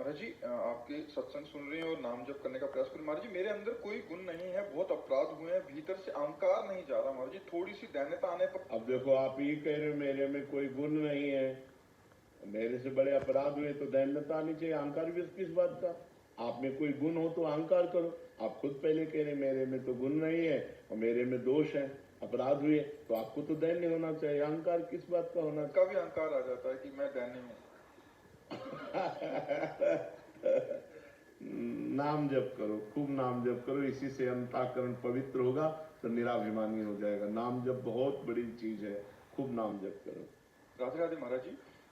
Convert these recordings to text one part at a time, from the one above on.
महाराज जी आपके सत्संग सुन रहे हैं और नाम जप करने का प्रयास कर। महाराज जी मेरे अंदर कोई गुण नहीं है, बहुत अपराध हुए हैं, भीतर से अहंकार नहीं जा रहा महाराज जी, थोड़ी सी दैन्यता आने पर। अब देखो, आप ये कह रहे हो मेरे में कोई गुण नहीं है, मेरे से बड़े अपराध हुए तो दैन्यता आनी चाहिए, अहंकार भी किस बात का। आप में कोई गुण हो तो अहंकार करो। आप खुद पहले कह रहे मेरे में तो गुण नहीं है और मेरे में दोष है, अपराध हुए, तो आपको तो दैन्य होना चाहिए, अहंकार किस बात का होना। कभी अहंकार आ जाता है कि मैं दैन्य हूँ। नाम जप करो, खूब नाम जप करो, इसी से अंतःकरण पवित्र होगा तो निराभिमानी हो जाएगा। नाम जप बहुत बड़ी चीज है, खूब नाम जप करो। राधे राधे महाराज जी।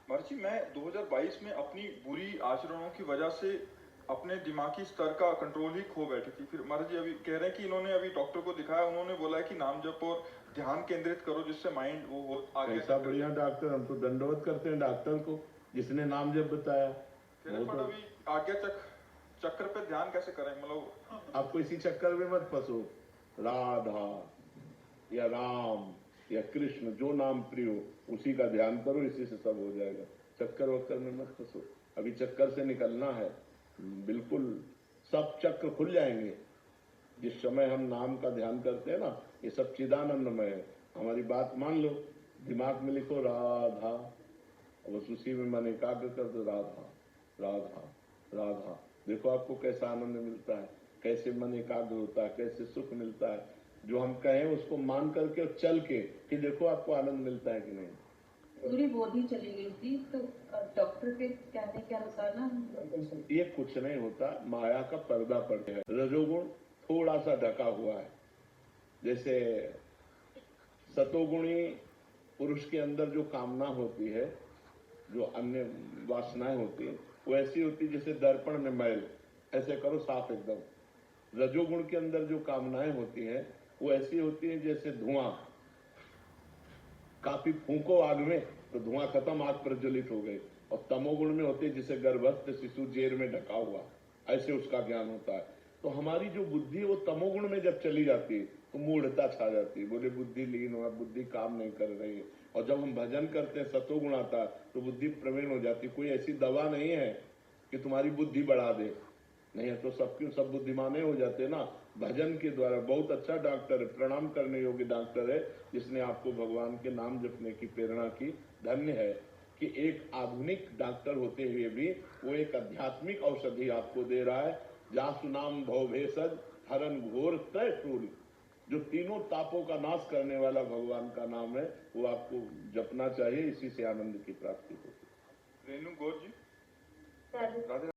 महाराज जी मैं 2022 में अपनी बुरी आचरणों की वजह से अपने दिमागी स्तर का कंट्रोल ही खो बैठी थी। फिर महाराज जी अभी कह रहे हैं कि इन्होंने अभी डॉक्टर को दिखाया, उन्होंने बोला है कि नाम जप और ध्यान केंद्रित करो जिससे माइंड वो हो आगे। ऐसा बढ़िया डॉक्टर, हम तो दंडवत करते हैं डॉक्टर को जिसने नाम जप बताया। पर अभी आज्ञा चक्र पे ध्यान कैसे करें, मतलब आप इसी चक्कर में मत फंसो। राधा या राम या कृष्ण, जो नाम प्रिय हो उसी का ध्यान करो, इसी से सब हो जाएगा। चक्कर वक्कर में मत फंसो, अभी चक्कर से निकलना है। बिल्कुल सब चक्र खुल जाएंगे जिस समय हम नाम का ध्यान करते हैं ना। ये सब चिदानंदमय है। हमारी बात मान लो, दिमाग में लिखो राधा, बस उसी में मन एकाग्र कर दो, राधा राधा राधा। देखो आपको कैसा आनंद मिलता है, कैसे मन एकाग्र होता है, कैसे सुख मिलता है। जो हम कहें उसको मान करके और चल के कि देखो आपको आनंद मिलता है कि नहीं। पूरी बॉडी चली गई थी, तो डॉक्टर के कहने के अनुसार ना ये कुछ नहीं होता, माया का पर्दा पड़ गया है। रजोगुण थोड़ा सा ढका हुआ है। जैसे सतोगुणी पुरुष के अंदर जो कामना होती है, जो अन्य वासनाएं होती है, वो ऐसी होती है जैसे दर्पण में मैल, ऐसे करो साफ एकदम। रजोगुण के अंदर जो कामनाएं होती हैं वो ऐसी होती है जैसे धुआं, काफी फूंको आग में तो धुआं खत्म, आग प्रज्वलित हो गई। और तमोगुण में होती है जिसे गर्भस्थ शिशु जेर में ढका हुआ, ऐसे उसका ज्ञान होता है। तो हमारी जो बुद्धि है वो तमोगुण में जब चली जाती है तो मूढ़ता छा जाती है, बोले बुद्धि लीन हुआ, बुद्धि काम नहीं कर रही है। और जब हम भजन करते हैं सतोगुण आता तो बुद्धि प्रवीण हो जाती। कोई ऐसी दवा नहीं है कि तुम्हारी बुद्धि बढ़ा दे, नहीं है तो सबकी सब बुद्धिमाने हो जाते ना भजन के द्वारा। बहुत अच्छा डॉक्टर है, प्रणाम करने योग्य डॉक्टर है जिसने आपको भगवान के नाम जपने की प्रेरणा की। धन्य है कि एक आधुनिक डॉक्टर होते हुए भी वो एक आध्यात्मिक औषधि आपको दे रहा है। जासु नाम भव भेषज हरन घोर त्रय शूल, जो तीनों तापों का नाश करने वाला भगवान का नाम है, वो आपको जपना चाहिए, इसी से आनंद की प्राप्ति होती है। रेणु गौर जी। राधे